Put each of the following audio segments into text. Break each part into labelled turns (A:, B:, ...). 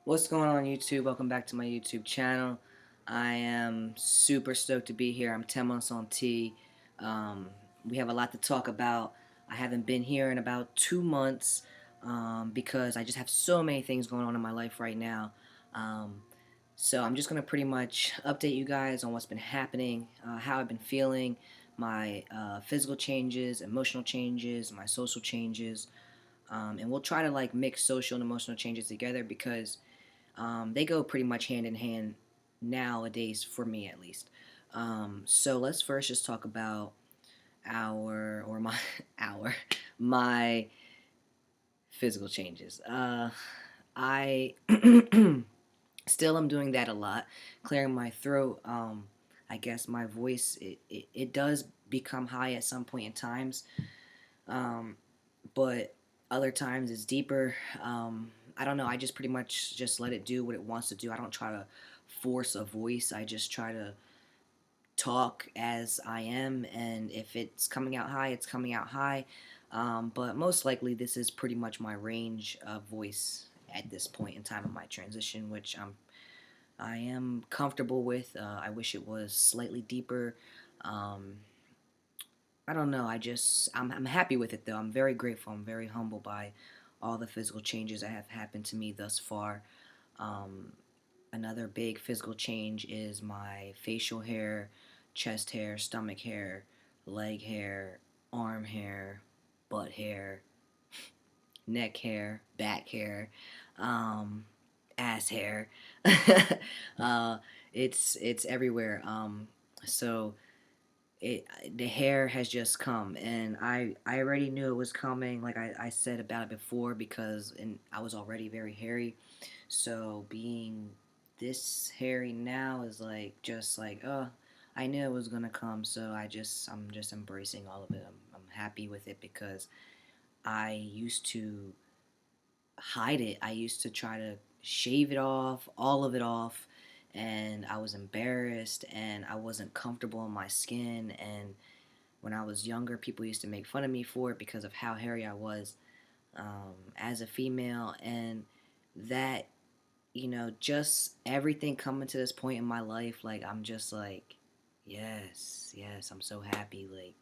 A: What's going on YouTube? Welcome back to my YouTube channel. I am super stoked to be here. I'm 10 months on T. Um, we have a lot to talk about. I haven't been here in about 2 months because I just have so many things going on in my life right now. Um, so I'm just going to pretty much update you guys on what's been happening, how I've been feeling, my physical changes, emotional changes, my social changes. And we'll try to like mix social and emotional changes together because they go pretty much hand in hand nowadays, for me at least. So let's first just talk about my our my physical changes. I still am doing that a lot, clearing my throat. I guess my voice it does become high at some point in times, um, but other times it's deeper. I don't know. I just pretty much just let it do what it wants to do. I don't try to force a voice. I just try to talk as I am, and if it's coming out high, it's coming out high. But most likely, this is pretty much my range of voice at this point in time of my transition, which I am comfortable with. I wish it was slightly deeper. Um, I don't know. I'm happy with it though. I'm very grateful. I'm very humble by all the physical changes that have happened to me thus far. Um, Another big physical change is my facial hair, chest hair, stomach hair, leg hair, arm hair, butt hair, neck hair, back hair, um, ass hair. uh, it's everywhere. So it the hair has just come, and I already knew it was coming. Like I said about it before, because I was already very hairy, so being this hairy now is like just like, oh, I knew it was gonna come. So I'm just embracing all of it. I'm happy with it because I used to hide it. I used to try to shave it off, all of it off, and I was embarrassed and I wasn't comfortable in my skin. And when I was younger, people used to make fun of me for it because of how hairy I was, as a female. And that, just everything coming to this point in my life, like, I'm just like, yes, I'm so happy. Like,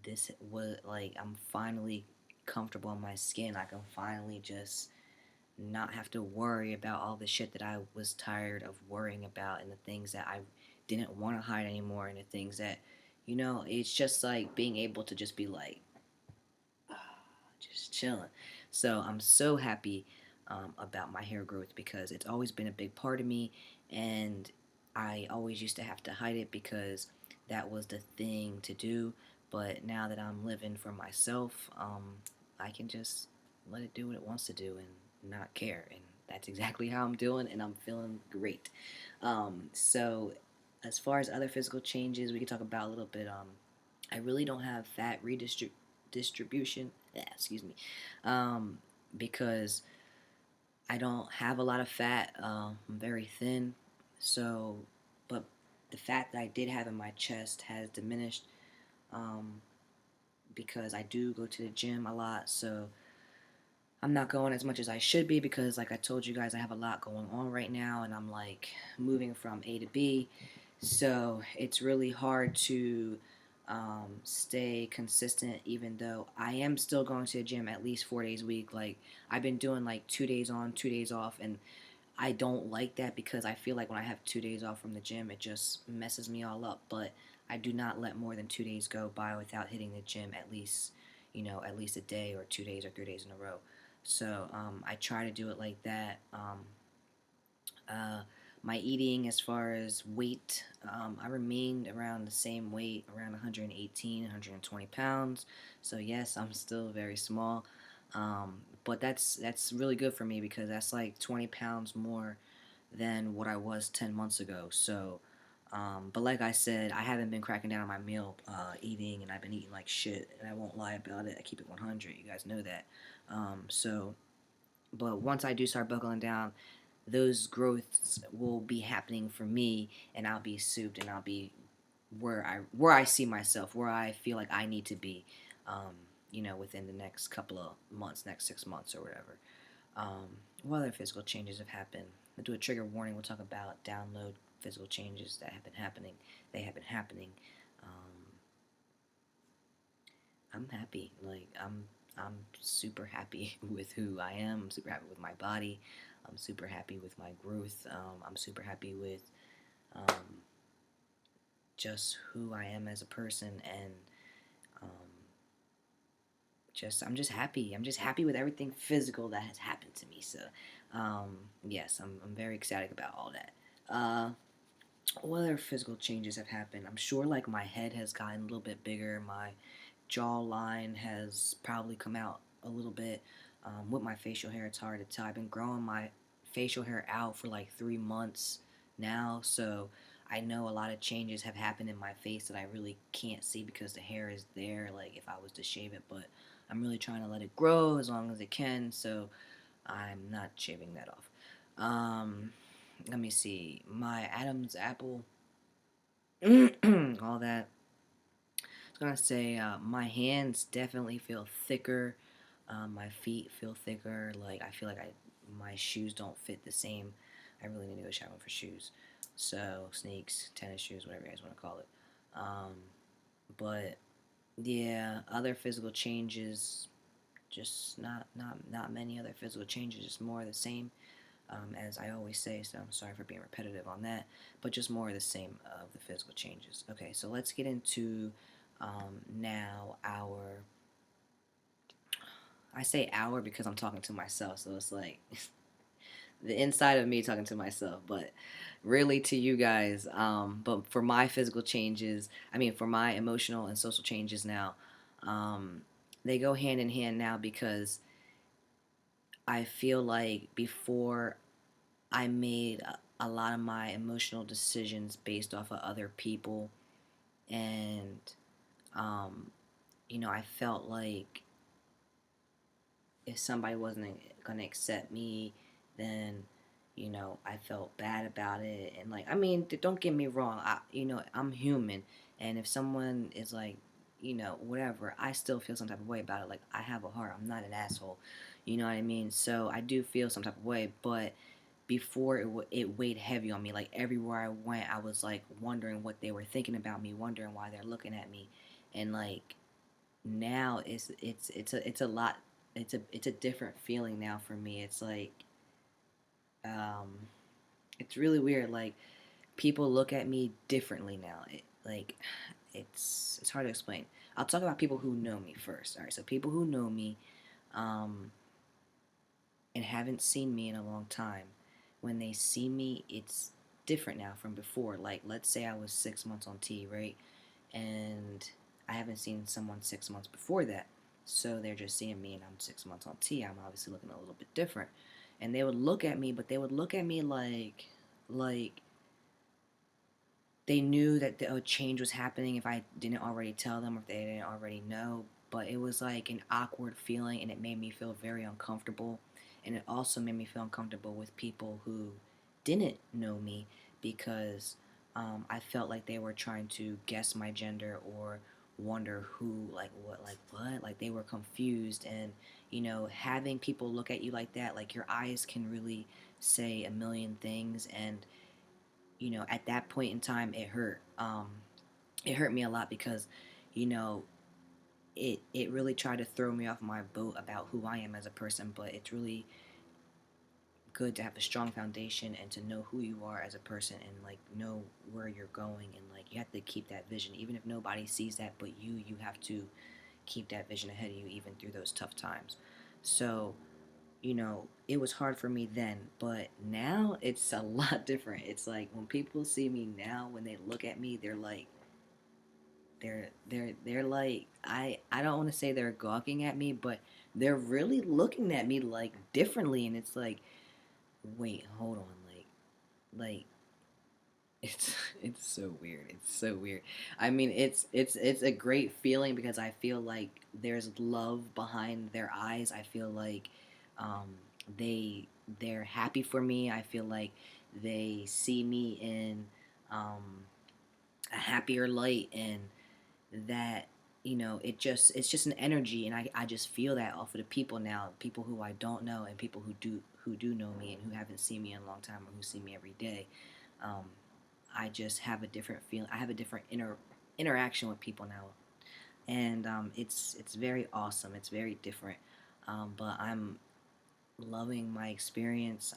A: this was like, I'm finally comfortable in my skin. I can finally just not have to worry about all the shit that I was tired of worrying about, and the things that I didn't want to hide anymore, and the things that, it's just like being able to just be like, just chilling. So I'm so happy about my hair growth because it's always been a big part of me, and I always used to have to hide it because that was the thing to do. But now that I'm living for myself, I can just let it do what it wants to do and not care. And that's exactly how I'm doing, and I'm feeling great. So, as far as other physical changes, we can talk about a little bit. I really don't have fat redistribution. Yeah, excuse me, um, because I don't have a lot of fat. I'm very thin, so but the fat that I did have in my chest has diminished, um, because I do go to the gym a lot. So I'm not going as much as I should be because, like I told you guys, I have a lot going on right now, and I'm like moving from A to B. So it's really hard to stay consistent, even though I am still going to the gym at least 4 days a week. Like, I've been doing like 2 days on, 2 days off, and I don't like that because I feel like when I have 2 days off from the gym, it just messes me all up. But I do not let more than 2 days go by without hitting the gym at least, at least a day or 2 days or 3 days in a row. So I try to do it like that. Uh, my eating, as far as weight, I remained around the same weight, around 118, 120 pounds. So yes, I'm still very small, but that's really good for me because that's like 20 pounds more than what I was 10 months ago. So, but like I said, I haven't been cracking down on my meal eating, and I've been eating like shit, and I won't lie about it. I keep it 100. You guys know that. So, but once I do start buckling down, those growths will be happening for me, and I'll be souped, and I'll be where I see myself, where I feel like I need to be, within the next couple of months, next 6 months or whatever. Um, what other physical changes have happened? We'll do a trigger warning. We'll talk about download physical changes that have been happening. They have been happening. Um, I'm happy. Like I'm super happy with who I am. I'm super happy with my body. I'm super happy with my growth. I'm super happy with um, just who I am as a person, and um, I'm just happy. I'm just happy with everything physical that has happened to me. So yes, I'm very excited about all that. What other physical changes have happened? I'm sure like my head has gotten a little bit bigger. My jawline has probably come out a little bit. With my facial hair, it's hard to tell. I've been growing my facial hair out for like 3 months now, so I know a lot of changes have happened in my face that I really can't see because the hair is there, like if I was to shave it, but I'm really trying to let it grow as long as it can, so I'm not shaving that off. Let me see. My Adam's apple, all that. I was gonna say my hands definitely feel thicker. My feet feel thicker. Like I feel like my shoes don't fit the same. I really need to go shopping for shoes. So sneaks, tennis shoes, whatever you guys want to call it. Um, but yeah, other physical changes, just not many other physical changes. Just more of the same. As I always say, so I'm sorry for being repetitive on that, but just more of the same of the physical changes. Okay, so let's get into now I say our because I'm talking to myself, so it's like the inside of me talking to myself, but really to you guys. But for my physical changes, I mean, for my emotional and social changes now, um, they go hand in hand now because I feel like before I made a lot of my emotional decisions based off of other people, and um, I felt like if somebody wasn't gonna accept me, then I felt bad about it. And like, I mean, don't get me wrong, I'm human, and if someone is like, whatever, I still feel some type of way about it. Like, I have a heart. I'm not an asshole. You know what I mean? So I do feel some type of way, but before it weighed heavy on me. Like everywhere I went, I was like wondering what they were thinking about me, wondering why they're looking at me, and like now it's a lot. It's a different feeling now for me. It's like um, it's really weird. Like people look at me differently now. It's hard to explain. I'll talk about people who know me first. All right, so people who know me, um, and haven't seen me in a long time, when they see me, it's different now from before. Like, let's say I was 6 months on T, right? And I haven't seen someone 6 months before that. So they're just seeing me and I'm 6 months on T. I'm obviously looking a little bit different. And they would look at me, but they would look at me like they knew that a change was happening if I didn't already tell them or if they didn't already know. But it was like an awkward feeling and it made me feel very uncomfortable. And it also made me feel uncomfortable with people who didn't know me because I felt like they were trying to guess my gender or wonder who, like they were confused. And, having people look at you like that, like your eyes can really say a million things. And at that point in time, it hurt. It hurt me a lot because, you know, it really tried to throw me off my boat about who I am as a person. But it's really good to have a strong foundation and to know who you are as a person and like know where you're going, and like you have to keep that vision even if nobody sees that but you have to keep that vision ahead of you even through those tough times. So it was hard for me then, but now it's a lot different. It's like when people see me now, when they look at me, they're like, they're like, I don't want to say they're gawking at me, but they're really looking at me like differently, and it's like, wait, hold on, like it's it's so weird. It's so weird. I mean, it's a great feeling because I feel like there's love behind their eyes. I feel like um, they they're happy for me. I feel like they see me in a happier light, and that it's just an energy, and I just feel that off of the people now, people who I don't know and people who do know me and who haven't seen me in a long time or who see me every day, um, I just have a different feeling. I have a different interaction with people now, and it's very awesome. It's very different, but I'm loving my experience.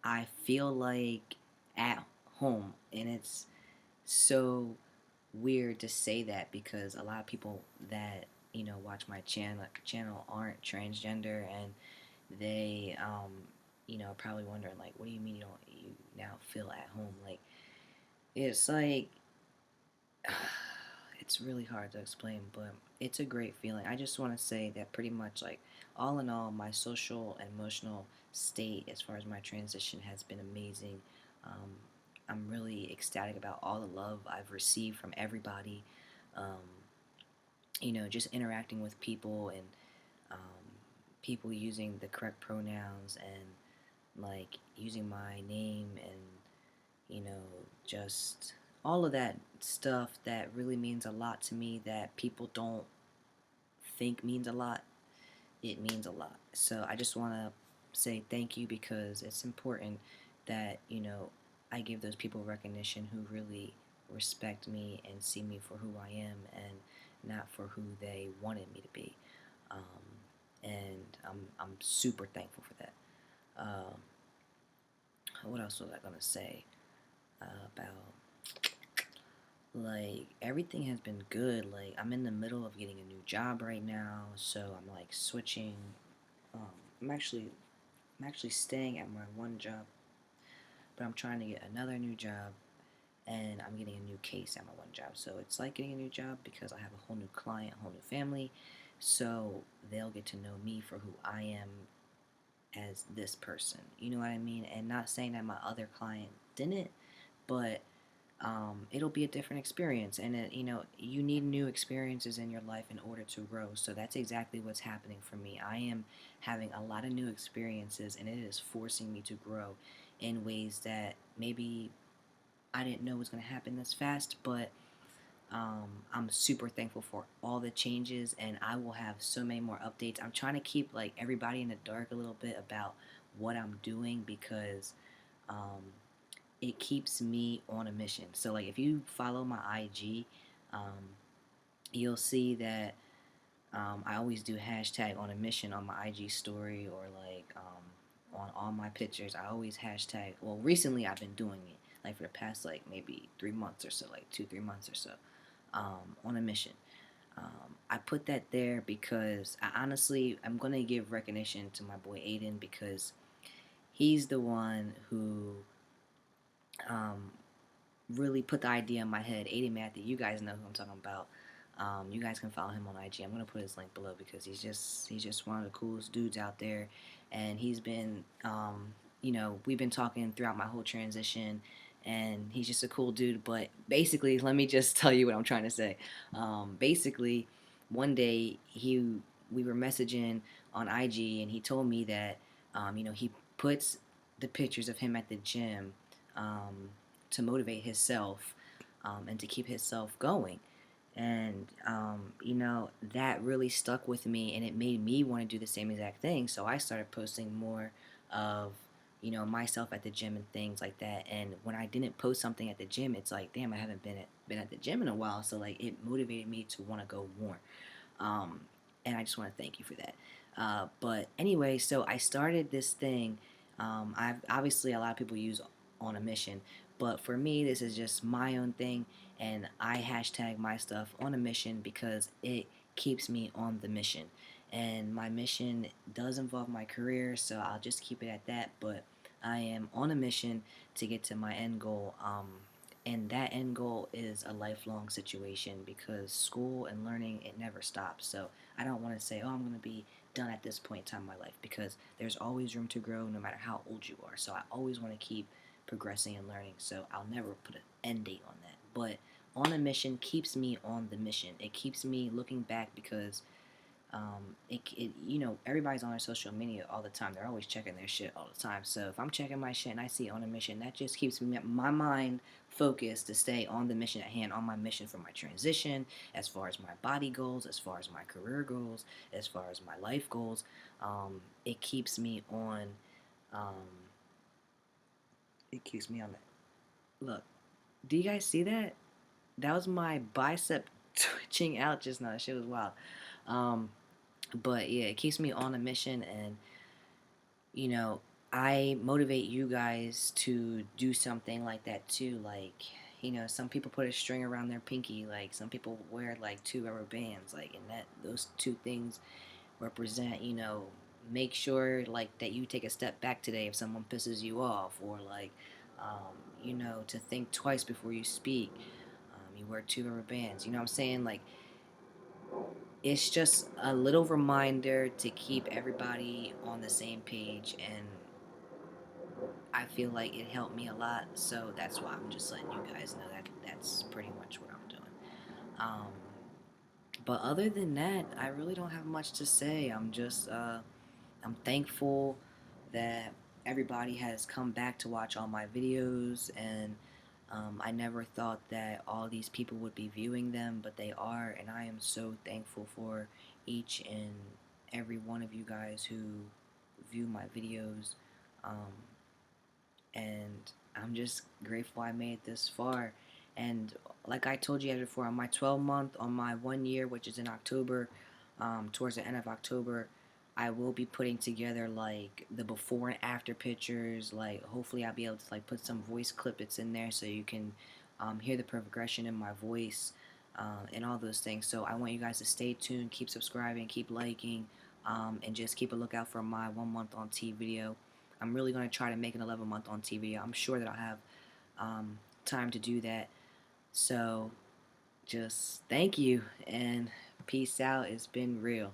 A: I feel like at home, and it's so weird to say that because a lot of people that watch my channel aren't transgender, and they probably wondering like, what do you mean you now feel at home? Like, it's like it's really hard to explain, but it's a great feeling. I just want to say that pretty much, like, all in all, my social and emotional state as far as my transition has been amazing. Um, I'm really ecstatic about all the love I've received from everybody. Um, just interacting with people and um, people using the correct pronouns and like using my name and you know, just all of that stuff that really means a lot to me that people don't think means a lot. It means a lot. So I just want to say thank you because it's important that, I give those people recognition who really respect me and see me for who I am and not for who they wanted me to be. Um, and I'm super thankful for that. What else was I going to say about like everything has been good. Like I'm in the middle of getting a new job right now, so I'm like switching. Um, I'm actually staying at my one job, but I'm trying to get another new job, and I'm getting a new case at my one job. So it's like getting a new job because I have a whole new client, a whole new family, so they'll get to know me for who I am as this person. You know what I mean? And not saying that my other client didn't, but it'll be a different experience, and you need new experiences in your life in order to grow. So that's exactly what's happening for me. I am having a lot of new experiences, and it is forcing me to grow in ways that maybe I didn't know was going to happen this fast, but I'm super thankful for all the changes, and I will have so many more updates. I'm trying to keep like everybody in the dark a little bit about what I'm doing because um, it keeps me on a mission. So like if you follow my IG, um, you'll see that I always do hashtag on a mission on my IG story or like on all my pictures. I always hashtag. Well, recently I've been doing it like for the past like maybe 3 months or so, like 2-3 months or so, on a mission. I put that there because I'm gonna give recognition to my boy Aiden because he's the one who um, really put the idea in my head. Aiden.Mathew, you guys know who I'm talking about. You guys can follow him on IG. I'm gonna put his link below because he's just one of the coolest dudes out there, and he's been we've been talking throughout my whole transition, and he's just a cool dude. But basically, let me just tell you what I'm trying to say. Basically, one day we were messaging on IG, and he told me that he puts the pictures of him at the gym. To motivate himself and to keep himself going. And, that really stuck with me and it made me want to do the same exact thing. So I started posting more of, myself at the gym and things like that. And when I didn't post something at the gym, it's like, damn, I haven't been at the gym in a while. So like it motivated me to want to go more. Um, and I just want to thank you for that. But anyway, so I started this thing. I've obviously a lot of people use on a mission, but for me, this is just my own thing, and I hashtag my stuff on a mission because it keeps me on the mission. And my mission does involve my career, so I'll just keep it at that. But I am on a mission to get to my end goal. And that end goal is a lifelong situation because school and learning, it never stops. So I don't want to say, oh, I'm going to be done at this point in time in my life because there's always room to grow no matter how old you are. So I always want to keep progressing and learning. So I'll never put an end date on that. But on a mission keeps me on the mission. It keeps me looking back because Everybody's on their social media all the time. They're always checking their shit all the time. So if I'm checking my shit and I see on a mission, that just keeps my mind focused to stay on the mission at hand, on my mission for my transition, as far as my body goals, as far as my career goals, as far as my life goals. It keeps me on. Um, it keeps me on that. Look, do you guys see that? That was my bicep twitching out just now. That shit was wild. Um, but yeah, it keeps me on a mission, and you know, I motivate you guys to do something like that too. Like, some people put a string around their pinky. Like, some people wear like two rubber bands. Like, and that those two things represent, make sure like that you take a step back today if someone pisses you off, or like, to think twice before you speak. You wear two rubber bands. You know what I'm saying? Like, it's just a little reminder to keep everybody on the same page, and I feel like it helped me a lot, so that's why I'm just letting you guys know that that's pretty much what I'm doing. Um, but other than that, I really don't have much to say. I'm thankful that everybody has come back to watch all my videos, and I never thought that all these people would be viewing them, but they are, and I am so thankful for each and every one of you guys who view my videos. Um, and I'm just grateful I made it this far. And like I told you guys before, on my 12-month, on my 1 year, which is in October, towards the end of October, I will be putting together like the before and after pictures. Like, hopefully I'll be able to like put some voice clippets in there so you can hear the progression in my voice, and all those things. So I want you guys to stay tuned, keep subscribing, keep liking, and just keep a lookout for my 1 month on T video. I'm really going to try to make an 11-month on TV. I'm sure that I'll have time to do that. So just thank you and peace out. It's been real.